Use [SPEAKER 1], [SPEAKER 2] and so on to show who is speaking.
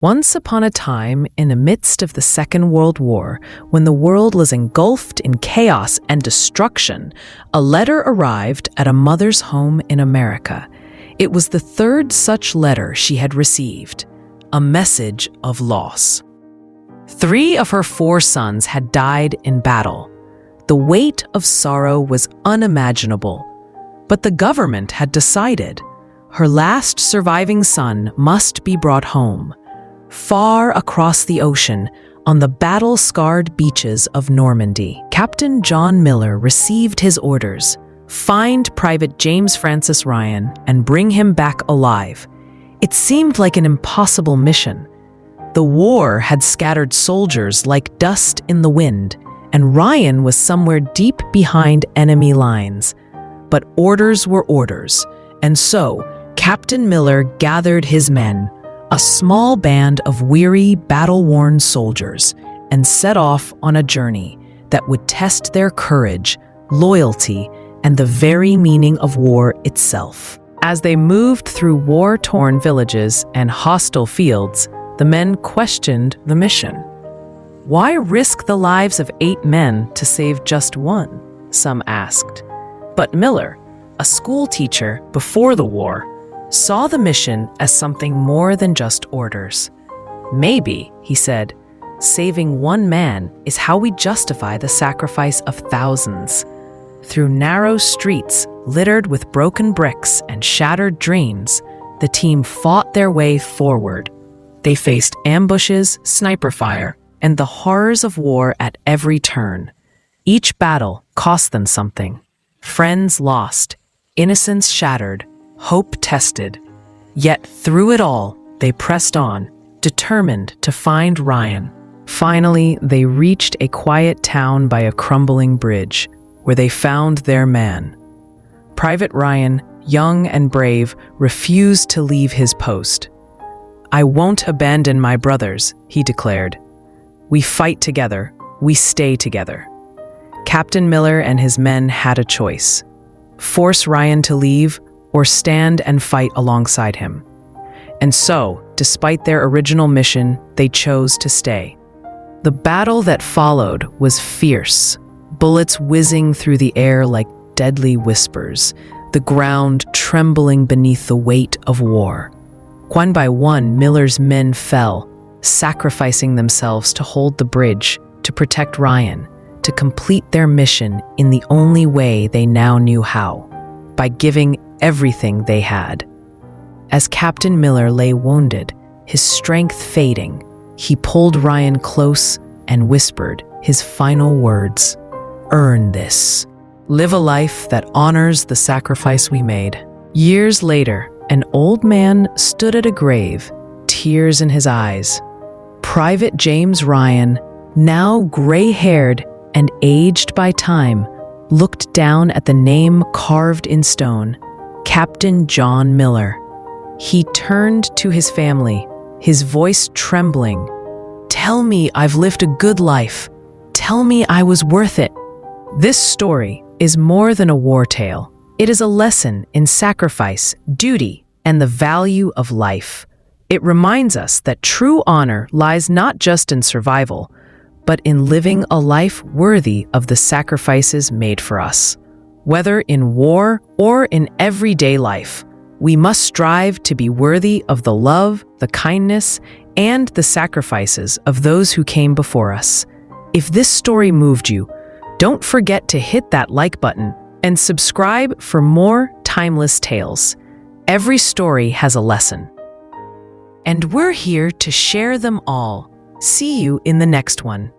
[SPEAKER 1] Once upon a time, in the midst of the Second World War, when the world was engulfed in chaos and destruction, a letter arrived at a mother's home in America. It was the third such letter she had received, a message of loss. 3 of her 4 sons had died in battle. The weight of sorrow was unimaginable, but the government had decided her last surviving son must be brought home. Far across the ocean, on the battle-scarred beaches of Normandy, Captain John Miller received his orders: find Private James Francis Ryan and bring him back alive. It seemed like an impossible mission. The war had scattered soldiers like dust in the wind, and Ryan was somewhere deep behind enemy lines. But orders were orders, and so Captain Miller gathered his men, a small band of weary, battle-worn soldiers, and set off on a journey that would test their courage, loyalty, and the very meaning of war itself. As they moved through war-torn villages and hostile fields, the men questioned the mission. Why risk the lives of 8 men to save just 1? Some asked. But Miller, a school teacher before the war, saw the mission as something more than just orders. Maybe, he said, saving 1 man is how we justify the sacrifice of thousands. Through narrow streets littered with broken bricks and shattered dreams, the team fought their way forward. They faced ambushes, sniper fire, and the horrors of war at every turn. Each battle cost them something. Friends lost, innocence shattered, hope tested. Yet through it all, they pressed on, determined to find Ryan. Finally, they reached a quiet town by a crumbling bridge, where they found their man. Private Ryan, young and brave, refused to leave his post. "I won't abandon my brothers," he declared. "We fight together, we stay together." Captain Miller and his men had a choice: force Ryan to leave or stand and fight alongside him. And so, despite their original mission, they chose to stay. The battle that followed was fierce, bullets whizzing through the air like deadly whispers, the ground trembling beneath the weight of war. One by one, Miller's men fell, sacrificing themselves to hold the bridge, to protect Ryan, to complete their mission in the only way they now knew how, by giving everything they had. As Captain Miller lay wounded, his strength fading, he pulled Ryan close and whispered his final words: "Earn this. Live a life that honors the sacrifice we made." Years later, an old man stood at a grave, tears in his eyes. Private James Ryan, now gray-haired and aged by time, looked down at the name carved in stone: Captain John Miller. He turned to his family, his voice trembling. "Tell me I've lived a good life. Tell me I was worth it." This story is more than a war tale. It is a lesson in sacrifice, duty, and the value of life. It reminds us that true honor lies not just in survival, but in living a life worthy of the sacrifices made for us. Whether in war or in everyday life, we must strive to be worthy of the love, the kindness, and the sacrifices of those who came before us. If this story moved you, don't forget to hit that like button and subscribe for more timeless tales. Every story has a lesson, and we're here to share them all. See you in the next one.